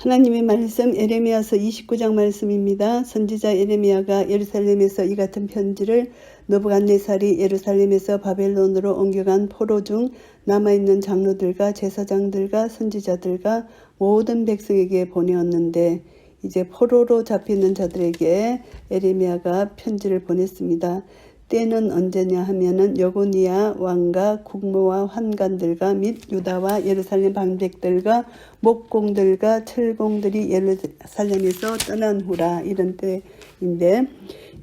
하나님의 말씀 예레미야서 29장 말씀입니다. 선지자 예레미야가 예루살렘에서 이 같은 편지를 느부갓네살이 예루살렘에서 바벨론으로 옮겨간 포로 중 남아있는 장로들과 제사장들과 선지자들과 모든 백성에게 보내었는데, 이제 포로로 잡히는 자들에게 예레미야가 편지를 보냈습니다. 때는 언제냐 하면은 여고니아 왕과 국모와 환관들과 및 유다와 예루살렘 방백들과 목공들과 철공들이 예루살렘에서 떠난 후라, 이런 때인데,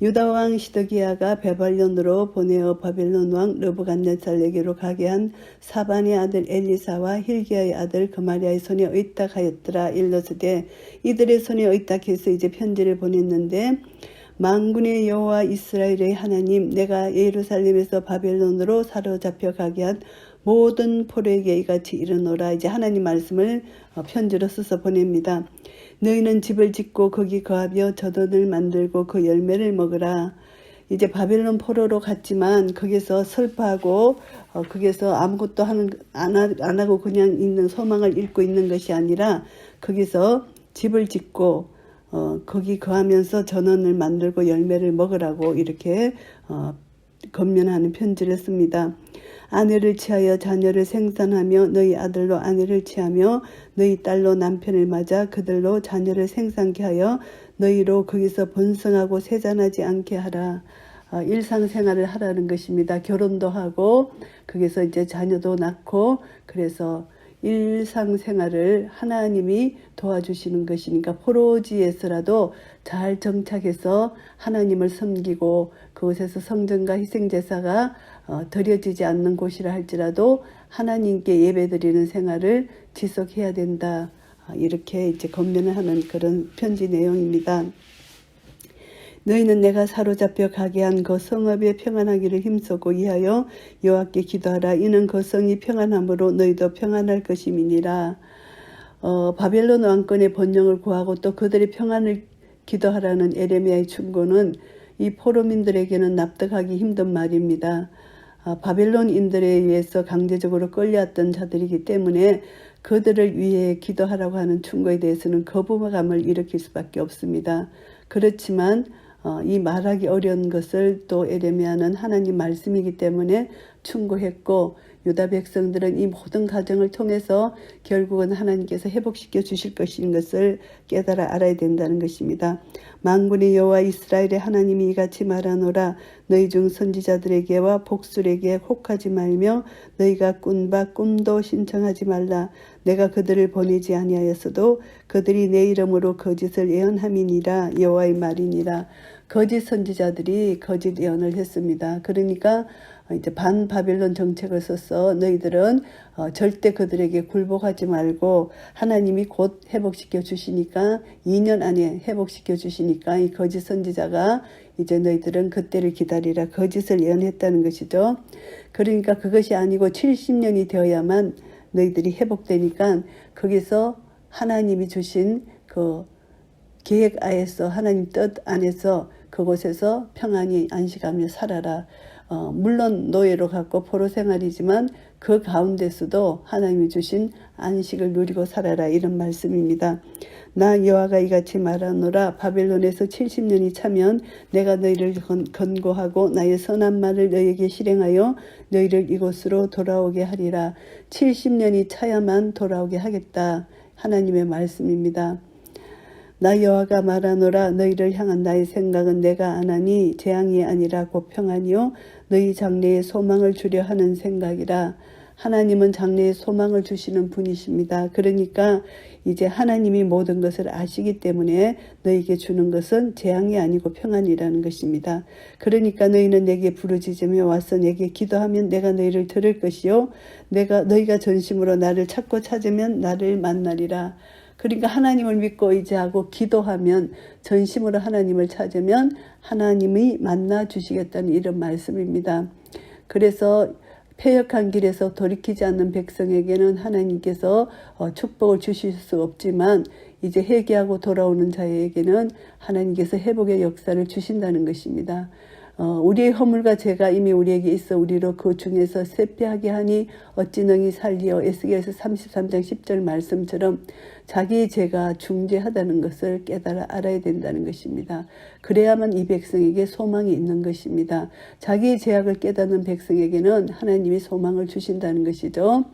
유다 왕 시드기야가 바벨론으로 보내어 바벨론 왕 느부갓네살에게로 가게 한 사반의 아들 엘리사와 힐기야의 아들 그마리아의 손에 의탁하였더라. 일러스되 이들의 손에 의탁해서 이제 편지를 보냈는데, 만군의 여호와 이스라엘의 하나님, 내가 예루살렘에서 바벨론으로 사로잡혀 가게 한 모든 포로에게 이같이 이르노라. 이제 하나님 말씀을 편지로 써서 보냅니다. 너희는 집을 짓고 거기 거하며 젖옷을 만들고 그 열매를 먹으라. 이제 바벨론 포로로 갔지만 거기서 슬퍼하고 거기서 아무것도 안 하고 그냥 있는, 소망을 잃고 있는 것이 아니라 거기서 집을 짓고 거기 거하면서 전원을 만들고 열매를 먹으라고 이렇게 권면하는 편지를 씁니다. 아내를 취하여 자녀를 생산하며 너희 아들로 아내를 취하며 너희 딸로 남편을 맞아 그들로 자녀를 생산케 하여 너희로 거기서 번성하고 세잔하지 않게 하라. 일상생활을 하라는 것입니다. 결혼도 하고 거기서 이제 자녀도 낳고, 그래서 일상생활을 하나님이 도와주시는 것이니까 포로지에서라도 잘 정착해서 하나님을 섬기고 그곳에서 성전과 희생제사가 드려지지 않는 곳이라 할지라도 하나님께 예배드리는 생활을 지속해야 된다. 이렇게 이제 권면을 하는 그런 편지 내용입니다. 너희는 내가 사로잡혀 가게 한 그 성읍에 평안하기를 힘쓰고 이하여 여호와께 기도하라. 이는 그 성이 평안함으로 너희도 평안할 것임이니라. 바벨론 왕권의 번영을 구하고 또 그들의 평안을 기도하라는 예레미야의 충고는 이 포로민들에게는 납득하기 힘든 말입니다. 바벨론인들에 의해서 강제적으로 끌려왔던 자들이기 때문에 그들을 위해 기도하라고 하는 충고에 대해서는 거부감을 일으킬 수밖에 없습니다. 그렇지만 이 말하기 어려운 것을 또 예레미야는 하나님 말씀이기 때문에 충고했고, 유다 백성들은 이 모든 과정을 통해서 결국은 하나님께서 회복시켜 주실 것인 것을 깨달아 알아야 된다는 것입니다. 만군의 여호와 이스라엘의 하나님이 이같이 말하노라. 너희 중 선지자들에게와 복술에게 혹하지 말며 너희가 꾼 바 꿈도 신청하지 말라. 내가 그들을 보내지 아니하였어도 그들이 내 이름으로 거짓을 예언함이니라. 여호와의 말이니라. 거짓 선지자들이 거짓 예언을 했습니다. 그러니까 이제 반바벨론 정책을 써서 너희들은 절대 그들에게 굴복하지 말고 하나님이 곧 회복시켜 주시니까 2년 안에 회복시켜 주시니까 이 거짓 선지자가 이제 너희들은 그때를 기다리라 거짓을 예언했다는 것이죠. 그러니까 그것이 아니고 70년이 되어야만 너희들이 회복되니까 거기서 하나님이 주신 그 계획 하에서 하나님 뜻 안에서 그곳에서 평안히 안식하며 살아라. 물론 노예로 갔고 포로 생활이지만 그 가운데서도 하나님이 주신 안식을 누리고 살아라, 이런 말씀입니다. 나 여호와가 이같이 말하노라. 바벨론에서 70년이 차면 내가 너희를 건고하고 나의 선한 말을 너희에게 실행하여 너희를 이곳으로 돌아오게 하리라. 70년이 차야만 돌아오게 하겠다. 하나님의 말씀입니다. 나 여호와가 말하노라. 너희를 향한 나의 생각은 내가 안하니 재앙이 아니라 곧 평안이요 너희 장래에 소망을 주려 하는 생각이라. 하나님은 장래에 소망을 주시는 분이십니다. 그러니까 이제 하나님이 모든 것을 아시기 때문에 너희에게 주는 것은 재앙이 아니고 평안이라는 것입니다. 그러니까 너희는 내게 부르짖으며 와서 내게 기도하면 내가 너희를 들을 것이요 너희가 전심으로 나를 찾고 찾으면 나를 만나리라. 그러니까 하나님을 믿고 의지하고 기도하면, 전심으로 하나님을 찾으면 하나님이 만나 주시겠다는 이런 말씀입니다. 그래서 패역한 길에서 돌이키지 않는 백성에게는 하나님께서 축복을 주실 수 없지만 이제 회개하고 돌아오는 자에게는 하나님께서 회복의 역사를 주신다는 것입니다. 우리의 허물과 죄가 이미 우리에게 있어 우리로 그 중에서 쇠폐하게 하니 어찌 능히 살리오. 에스겔서 33장 10절 말씀처럼 자기의 죄가 중죄하다는 것을 깨달아 알아야 된다는 것입니다. 그래야만 이 백성에게 소망이 있는 것입니다. 자기의 죄악을 깨닫는 백성에게는 하나님이 소망을 주신다는 것이죠.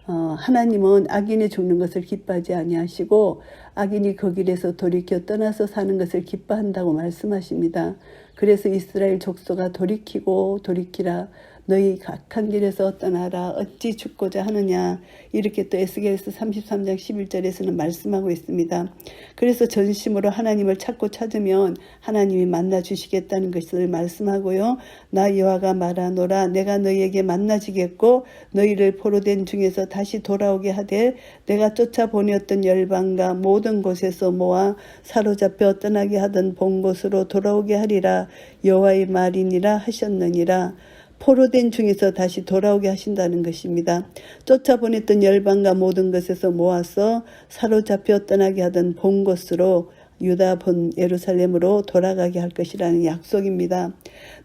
하나님은 악인이 죽는 것을 기뻐하지 아니하시고 악인이 그 길에서 돌이켜 떠나서 사는 것을 기뻐한다고 말씀하십니다. 그래서 이스라엘 족속아 돌이키라. 너희 각한 길에서 떠나라. 어찌 죽고자 하느냐. 이렇게 또 에스겔서 33장 11절에서는 말씀하고 있습니다. 그래서 전심으로 하나님을 찾으면 하나님이 만나 주시겠다는 것을 말씀하고요. 나 여호와가 말하노라. 내가 너희에게 만나지겠고 너희를 포로된 중에서 다시 돌아오게 하되 내가 쫓아보내었던 열방과 모든 곳에서 모아 사로잡혀 떠나게 하던 본 곳으로 돌아오게 하리라. 여호와의 말이니라 하셨느니라. 포로된 중에서 다시 돌아오게 하신다는 것입니다. 쫓아보냈던 열방과 모든 것에서 모아서 사로잡혀 떠나게 하던 본 곳으로 유다 본 예루살렘으로 돌아가게 할 것이라는 약속입니다.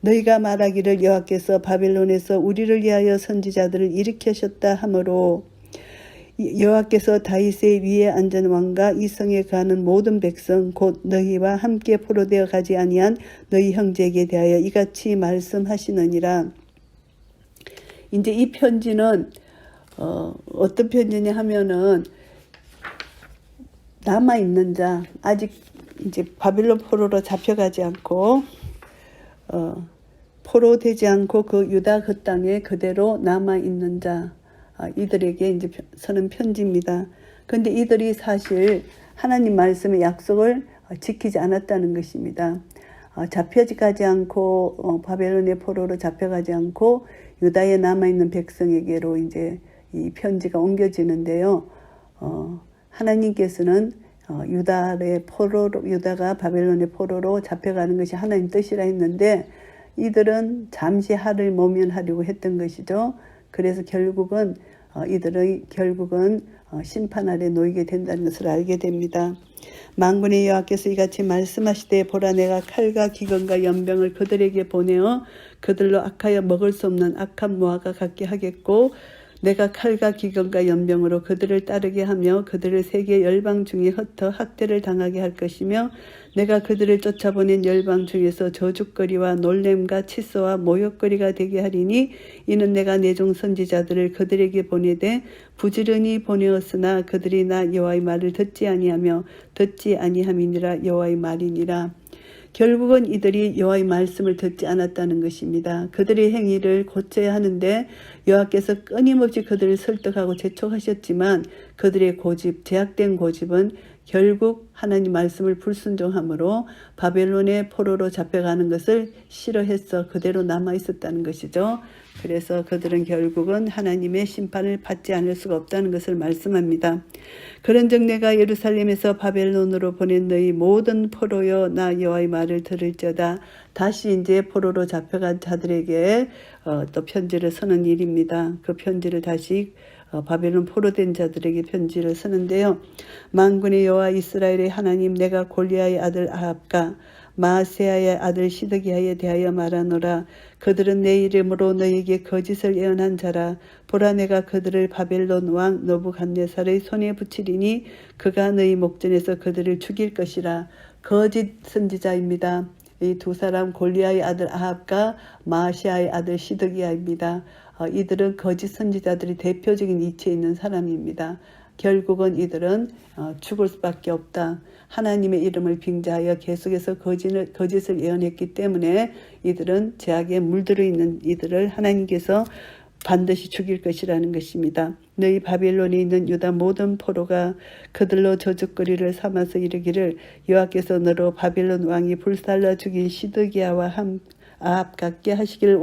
너희가 말하기를 여호와께서 바벨론에서 우리를 위하여 선지자들을 일으키셨다 하므로 여호와께서 다윗의 위에 앉은 왕과 이 성에 거하는 모든 백성 곧 너희와 함께 포로되어 가지 아니한 너희 형제에게 대하여 이같이 말씀하시느니라. 이제 이 편지는 어떤 편지냐 하면은 남아 있는 자, 아직 이제 바빌론 포로로 잡혀가지 않고 포로되지 않고 그 유다 그 땅에 그대로 남아 있는 자, 이들에게 이제 서는 편지입니다. 그런데 이들이 사실 하나님 말씀의 약속을 지키지 않았다는 것입니다. 잡혀가지 않고 바벨론의 포로로 잡혀가지 않고 유다에 남아있는 백성에게로 이제 이 편지가 옮겨지는데요. 하나님께서는 유다가 바벨론의 포로로 잡혀가는 것이 하나님 뜻이라 했는데 이들은 잠시 하를 모면하려고 했던 것이죠. 그래서 결국은 심판 아래 놓이게 된다는 것을 알게 됩니다. 만군의 여호와께서 이같이 말씀하시되 보라 내가 칼과 기근과 연병을 그들에게 보내어 그들로 악하여 먹을 수 없는 악한 무화과 같게 하겠고 내가 칼과 기근과 연병으로 그들을 따르게 하며 그들을 세계 열방 중에 흩어 학대를 당하게 할 것이며 내가 그들을 쫓아보낸 열방 중에서 저주거리와 놀램과 치소와 모욕거리가 되게 하리니 이는 내가 내 종 선지자들을 그들에게 보내되 부지런히 보내었으나 그들이 나 여호와의 말을 듣지 아니함이니라. 여호와의 말이니라. 결국은 이들이 여호와의 말씀을 듣지 않았다는 것입니다. 그들의 행위를 고쳐야 하는데 여호와께서 끊임없이 그들을 설득하고 재촉하셨지만 그들의 제약된 고집은 결국 하나님 말씀을 불순종함으로 바벨론의 포로로 잡혀가는 것을 싫어해서 그대로 남아있었다는 것이죠. 그래서 그들은 결국은 하나님의 심판을 받지 않을 수가 없다는 것을 말씀합니다. 그런즉 내가 예루살렘에서 바벨론으로 보낸 너희 모든 포로여 나 여호와의 말을 들을지어다. 다시 이제 포로로 잡혀간 자들에게 또 편지를 쓰는 일입니다. 그 편지를 다시 바벨론 포로된 자들에게 편지를 쓰는데요. 만군의 여호와 이스라엘의 하나님 내가 골리아의 아들 아합과 마아세야의 아들 시드기야에 대하여 말하노라. 그들은 내 이름으로 너희에게 거짓을 예언한 자라. 보라 내가 그들을 바벨론 왕 느부갓네살의 손에 붙이리니 그가 너희 목전에서 그들을 죽일 것이라. 거짓 선지자입니다. 이 두 사람 골리아의 아들 아합과 마아세야의 아들 시드기야입니다. 이들은 거짓 선지자들이 대표적인 이치에 있는 사람입니다. 결국은 이들은 죽을 수밖에 없다. 하나님의 이름을 빙자하여 계속해서 거짓을 예언했기 때문에 이들은 죄악에 물들어 있는 이들을 하나님께서 반드시 죽일 것이라는 것입니다. 너희 바벨론에 있는 유다 모든 포로가 그들로 저주거리를 삼아서 이르기를 여호와께서 너로 바벨론 왕이 불살라 죽인 시드기야와 아합 같게 하시기를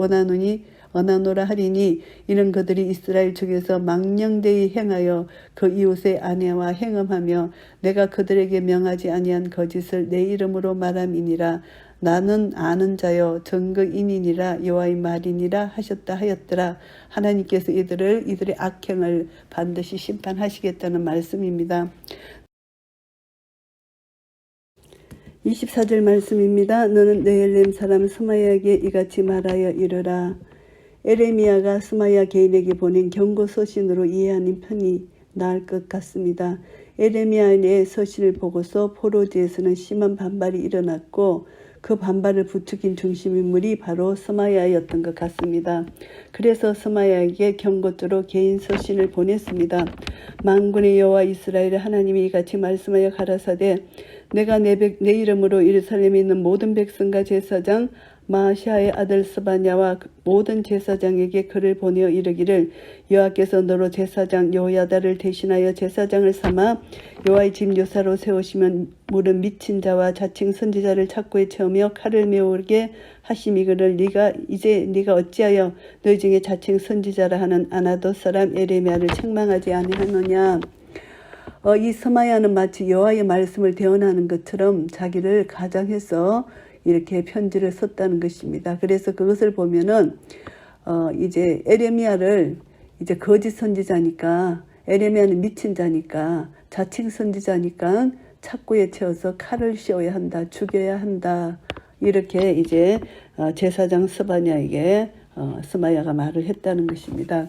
원하노라 하리니 이는 그들이 이스라엘 중에서 망령되이 행하여 그 이웃의 아내와 행음하며 내가 그들에게 명하지 아니한 거짓을 내 이름으로 말함이니라. 나는 아는 자여 증거인이니라. 여호와의 말이니라 하였더라. 하나님께서 이들의 악행을 반드시 심판하시겠다는 말씀입니다. 24절 말씀입니다. 너는 느헬렘 사람 스마야에게 이같이 말하여 이르라. 에레미야가 스마야 개인에게 보낸 경고 서신으로 이해하는 편이 나을 것 같습니다. 에레미야의 서신을 보고서 포로지에서는 심한 반발이 일어났고 그 반발을 부추긴 중심인물이 바로 스마야였던 것 같습니다. 그래서 스마야에게 경고조로 개인 서신을 보냈습니다. 만군의 여호와 이스라엘 하나님이 이같이 말씀하여 가라사대 내가 내 이름으로 예루살렘에 있는 모든 백성과 제사장 마시아의 아들 스바냐와 모든 제사장에게 글을 보내어 이르기를 여호와께서 너로 제사장 여호야다를 대신하여 제사장을 삼아 여호와의 집 요사로 세우시면 물은 미친 자와 자칭 선지자를 착고에 채우며 칼을 메우게 하심이거늘 네가 어찌하여 너희 중에 자칭 선지자라 하는 아나돗 사람 에레미야를 책망하지 아니하느냐. 이 스마야는 마치 여호와의 말씀을 대언하는 것처럼 자기를 가장해서 이렇게 편지를 썼다는 것입니다. 그래서 그것을 보면은 이제 에레미야를 이제 거짓 선지자니까 에레미야는 미친 자니까 자칭 선지자니까 착고에 채워서 칼을 씌워야 한다, 죽여야 한다 이렇게 이제 제사장 스바냐에게 스마야가 말을 했다는 것입니다.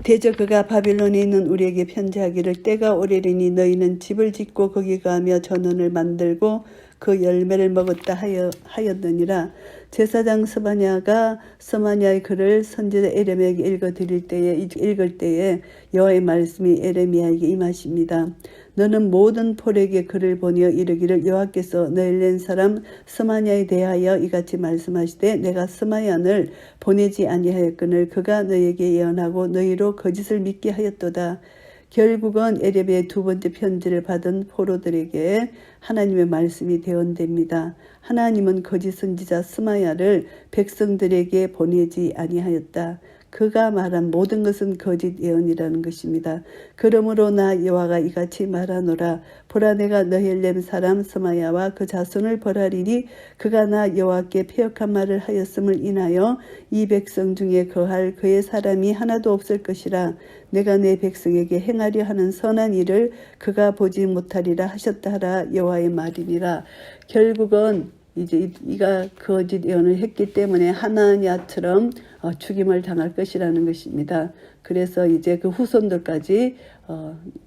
대저 그가 바빌론에 있는 우리에게 편지하기를 때가 오래리니 너희는 집을 짓고 거기 가며 전원을 만들고 그 열매를 먹었다 하였느니라. 제사장 스바냐가 스마냐의 글을 선지자 에레미야에게 읽을 때에 여호와의 말씀이 에레미야에게 임하십니다. 너는 모든 폴에게 글을 보내어 이르기를 여호와께서 느헬렘 사람 스마냐에 대하여 이같이 말씀하시되 내가 스마야를 보내지 아니하였거늘 그가 너희에게 예언하고 너희로 거짓을 믿게 하였도다. 결국은 에레미야의 두 번째 편지를 받은 포로들에게 하나님의 말씀이 대언됩니다. 하나님은 거짓 선지자 스마야를 백성들에게 보내지 아니하였다. 그가 말한 모든 것은 거짓 예언이라는 것입니다. 그러므로 나 여호와가 이같이 말하노라. 보라 내가 느헬렘 사람 스마야와 그 자손을 벌하리니 그가 나 여호와께 패역한 말을 하였음을 인하여 이 백성 중에 거할 그의 사람이 하나도 없을 것이라. 내가 내 백성에게 행하려 하는 선한 일을 그가 보지 못하리라 하셨다 하라 여호와의 말이니라. 결국은 이제 이가 거짓 예언을 했기 때문에 하나냐처럼 죽임을 당할 것이라는 것입니다. 그래서 이제 그 후손들까지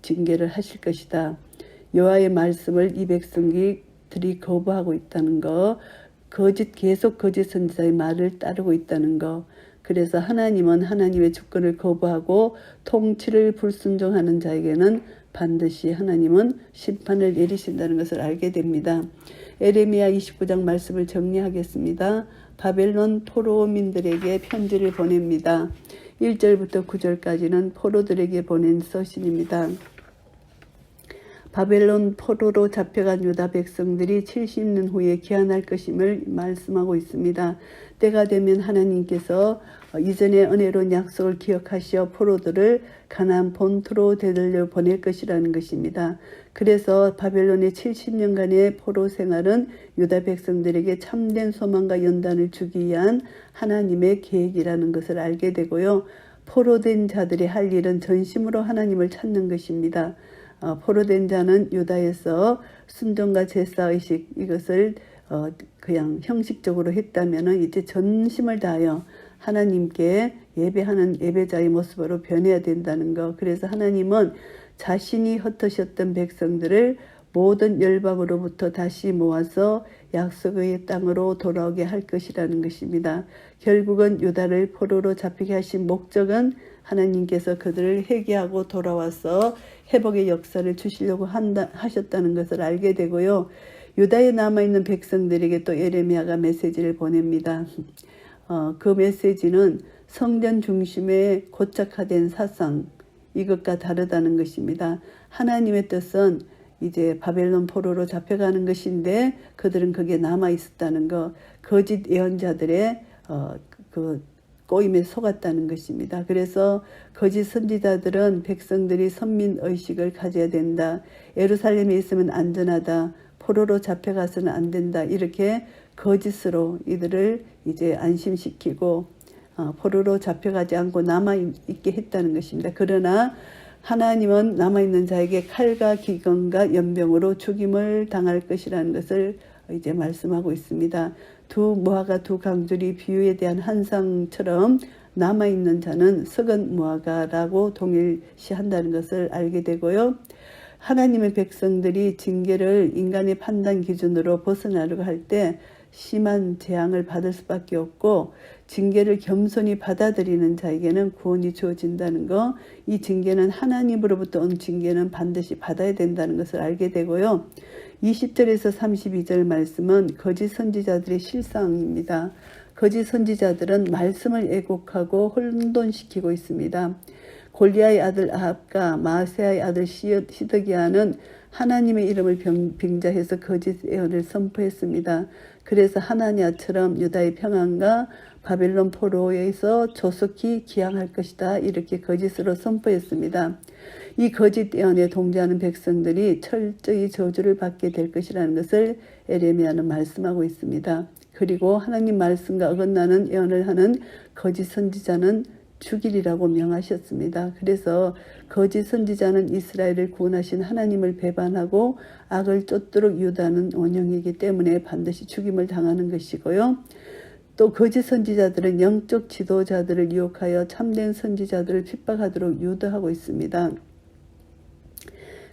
징계를 하실 것이다. 여호와의 말씀을 이 백성들이 거부하고 있다는 거, 계속 거짓 선지자의 말을 따르고 있다는 거. 그래서 하나님은 하나님의 주권을 거부하고 통치를 불순종하는 자에게는 반드시 하나님은 심판을 내리신다는 것을 알게 됩니다. 에레미야 29장 말씀을 정리하겠습니다. 바벨론 포로민들에게 편지를 보냅니다. 1절부터 9절까지는 포로들에게 보낸 서신입니다. 바벨론 포로로 잡혀간 유다 백성들이 70년 후에 귀환할 것임을 말씀하고 있습니다. 때가 되면 하나님께서 이전의 은혜로운 약속을 기억하시어 포로들을 가나안 본토로 되돌려 보낼 것이라는 것입니다. 그래서 바벨론의 70년간의 포로 생활은 유다 백성들에게 참된 소망과 연단을 주기 위한 하나님의 계획이라는 것을 알게 되고요. 포로된 자들이 할 일은 전심으로 하나님을 찾는 것입니다. 포로된 자는 유다에서 순종과 제사의식 이것을 그냥 형식적으로 했다면 이제 전심을 다하여 하나님께 예배하는 예배자의 모습으로 변해야 된다는 것. 그래서 하나님은 자신이 흩으셨던 백성들을 모든 열방으로부터 다시 모아서 약속의 땅으로 돌아오게 할 것이라는 것입니다. 결국은 유다를 포로로 잡히게 하신 목적은 하나님께서 그들을 회개하고 돌아와서 회복의 역사를 주시려고 하셨다는 것을 알게 되고요. 유다에 남아있는 백성들에게 또 에레미야가 메시지를 보냅니다. 그 메시지는 성전 중심에 고착화된 사상, 이것과 다르다는 것입니다. 하나님의 뜻은 이제 바벨론 포로로 잡혀가는 것인데 그들은 거기에 남아있었다는 것, 거짓 예언자들의 그 꼬임에 속았다는 것입니다. 그래서 거짓 선지자들은 백성들이 선민의식을 가져야 된다. 예루살렘에 있으면 안전하다. 포로로 잡혀가서는 안 된다. 이렇게 거짓으로 이들을 이제 안심시키고 포로로 잡혀가지 않고 남아있게 했다는 것입니다. 그러나 하나님은 남아있는 자에게 칼과 기근과 연병으로 죽임을 당할 것이라는 것을 이제 말씀하고 있습니다. 두 무화과 두 강줄이 비유에 대한 한상처럼 남아있는 자는 썩은 무화과라고 동일시한다는 것을 알게 되고요. 하나님의 백성들이 징계를 인간의 판단 기준으로 벗어나려고 할 때 심한 재앙을 받을 수밖에 없고, 징계를 겸손히 받아들이는 자에게는 구원이 주어진다는 것, 이 징계는 하나님으로부터 온 징계는 반드시 받아야 된다는 것을 알게 되고요. 20절에서 32절 말씀은 거짓 선지자들의 실상입니다. 거짓 선지자들은 말씀을 왜곡하고 혼돈시키고 있습니다. 골리아의 아들 아합과 마아세아의 아들 시드기야는 하나님의 이름을 빙자해서 거짓 예언을 선포했습니다. 그래서 하나냐처럼 유다의 평안과 바벨론 포로에서 조속히 기항할 것이다, 이렇게 거짓으로 선포했습니다. 이 거짓 예언에 동조하는 백성들이 철저히 저주를 받게 될 것이라는 것을 에레미야는 말씀하고 있습니다. 그리고 하나님 말씀과 어긋나는 예언을 하는 거짓 선지자는 죽이리라고 명하셨습니다. 그래서 거짓 선지자는 이스라엘을 구원하신 하나님을 배반하고 악을 쫓도록 유다는 원형이기 때문에 반드시 죽임을 당하는 것이고요. 또 거짓 선지자들은 영적 지도자들을 유혹하여 참된 선지자들을 핍박하도록 유도하고 있습니다.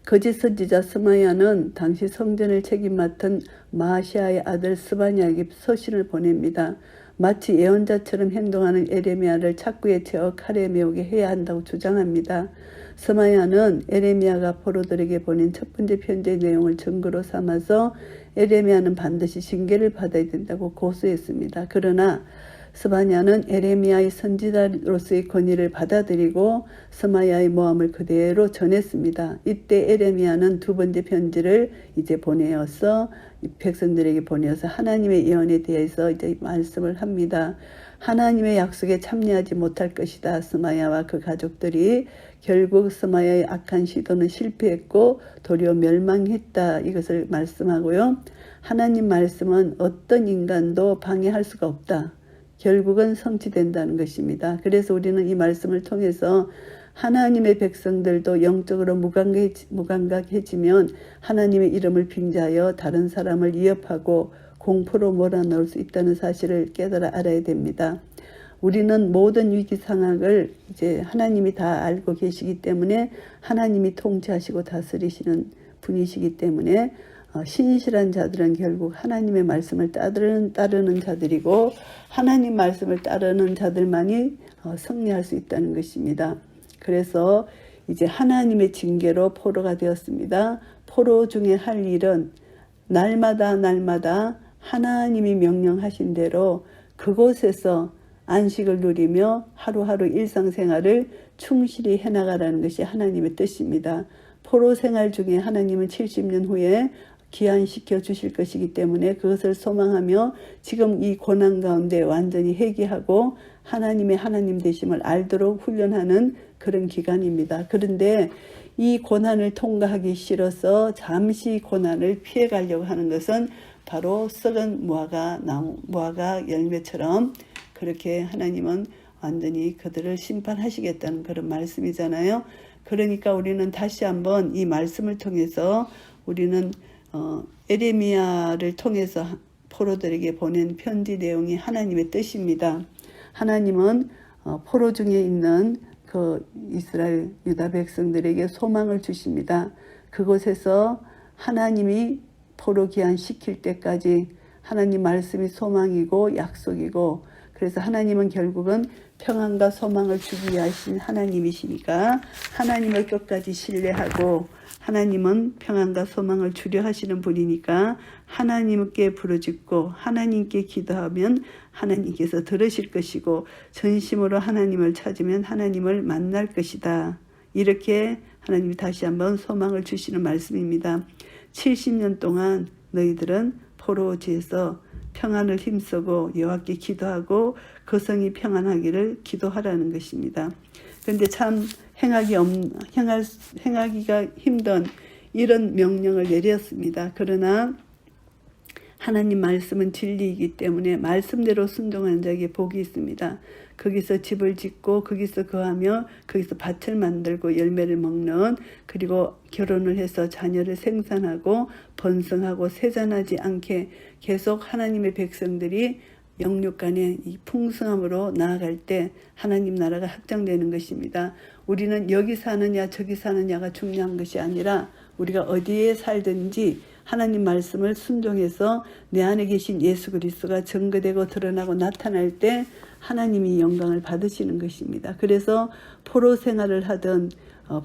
거짓 선지자 스마야는 당시 성전을 책임 맡은 마아시아의 아들 스바냐에게 서신을 보냅니다. 마치 예언자처럼 행동하는 에레미야를 착구에 채워 칼에 메우게 해야 한다고 주장합니다. 스마야는 에레미야가 포로들에게 보낸 첫 번째 편지의 내용을 증거로 삼아서 에레미야는 반드시 징계를 받아야 된다고 고소했습니다. 그러나 스바냐는 에레미야의 선지자로서의 권위를 받아들이고 스마야의 모함을 그대로 전했습니다. 이때 에레미야는 두 번째 편지를 이제 보내어서 백성들에게 보내어서 하나님의 예언에 대해서 이제 말씀을 합니다. 하나님의 약속에 참여하지 못할 것이다. 스마야와 그 가족들이 결국 스마야의 악한 시도는 실패했고 도리어 멸망했다, 이것을 말씀하고요. 하나님 말씀은 어떤 인간도 방해할 수가 없다. 결국은 성취된다는 것입니다. 그래서 우리는 이 말씀을 통해서 하나님의 백성들도 영적으로 무감각해지면 하나님의 이름을 빙자하여 다른 사람을 위협하고 공포로 몰아넣을 수 있다는 사실을 깨달아 알아야 됩니다. 우리는 모든 위기 상황을 이제 하나님이 다 알고 계시기 때문에 하나님이 통치하시고 다스리시는 분이시기 때문에 신실한 자들은 결국 하나님의 말씀을 따르는 자들이고 하나님 말씀을 따르는 자들만이 승리할 수 있다는 것입니다. 그래서 이제 하나님의 징계로 포로가 되었습니다. 포로 중에 할 일은 날마다 하나님이 명령하신 대로 그곳에서 안식을 누리며 하루하루 일상생활을 충실히 해나가라는 것이 하나님의 뜻입니다. 포로 생활 중에 하나님은 70년 후에 기한시켜 주실 것이기 때문에 그것을 소망하며 지금 이 고난 가운데 완전히 회개하고 하나님의 하나님 되심을 알도록 훈련하는 그런 기간입니다. 그런데 이 고난을 통과하기 싫어서 잠시 고난을 피해가려고 하는 것은 바로 썩은 무화과 열매처럼 그렇게 하나님은 완전히 그들을 심판하시겠다는 그런 말씀이잖아요. 그러니까 우리는 다시 한번 이 말씀을 통해서 우리는 에레미야를 통해서 포로들에게 보낸 편지 내용이 하나님의 뜻입니다. 하나님은 포로 중에 있는 그 이스라엘 유다 백성들에게 소망을 주십니다. 그곳에서 하나님이 포로 귀환시킬 때까지 하나님 말씀이 소망이고 약속이고, 그래서 하나님은 결국은 평안과 소망을 주기 위해 하신 하나님이시니까 하나님을 끝까지 신뢰하고, 하나님은 평안과 소망을 주려 하시는 분이니까 하나님께 부르짖고 하나님께 기도하면 하나님께서 들으실 것이고 전심으로 하나님을 찾으면 하나님을 만날 것이다. 이렇게 하나님이 다시 한번 소망을 주시는 말씀입니다. 70년 동안 너희들은 포로지에서 평안을 힘쓰고 여호와께 기도하고 그 성이 평안하기를 기도하라는 것입니다. 그런데 참 행하기가 힘든 이런 명령을 내렸습니다. 그러나 하나님 말씀은 진리이기 때문에 말씀대로 순종하는 자에게 복이 있습니다. 거기서 집을 짓고 거기서 거하며 거기서 밭을 만들고 열매를 먹는, 그리고 결혼을 해서 자녀를 생산하고 번성하고 세잔하지 않게 계속 하나님의 백성들이 영육 간의 이 풍성함으로 나아갈 때 하나님 나라가 확장되는 것입니다. 우리는 여기 사느냐 저기 사느냐가 중요한 것이 아니라 우리가 어디에 살든지 하나님 말씀을 순종해서 내 안에 계신 예수 그리스도가 증거되고 드러나고 나타날 때 하나님이 영광을 받으시는 것입니다. 그래서 포로 생활을 하든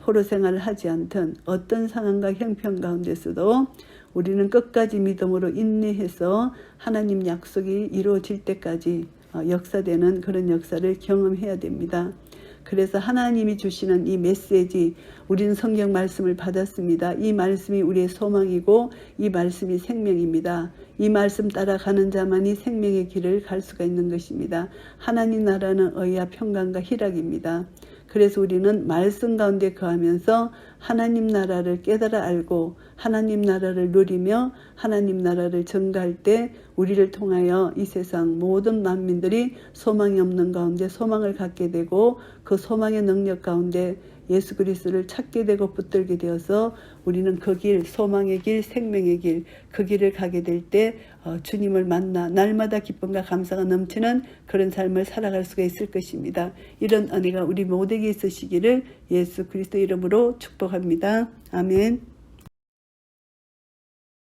포로 생활을 하지 않든 어떤 상황과 형편 가운데서도 우리는 끝까지 믿음으로 인내해서 하나님 약속이 이루어질 때까지 역사되는 그런 역사를 경험해야 됩니다. 그래서 하나님이 주시는 이 메시지, 우리는 성경 말씀을 받았습니다. 이 말씀이 우리의 소망이고 이 말씀이 생명입니다. 이 말씀 따라가는 자만이 생명의 길을 갈 수가 있는 것입니다. 하나님 나라는 의와 평강과 희락입니다. 그래서 우리는 말씀 가운데 거하면서 하나님 나라를 깨달아 알고 하나님 나라를 누리며 하나님 나라를 전가할 때 우리를 통하여 이 세상 모든 만민들이 소망이 없는 가운데 소망을 갖게 되고 그 소망의 능력 가운데 예수 그리스도를 찾게 되고 붙들게 되어서 우리는 그 길, 소망의 길, 생명의 길, 그 길을 가게 될 때 주님을 만나 날마다 기쁨과 감사가 넘치는 그런 삶을 살아갈 수가 있을 것입니다. 이런 은혜가 우리 모두에게 있으시기를 예수 그리스도 이름으로 축복합니다. 아멘.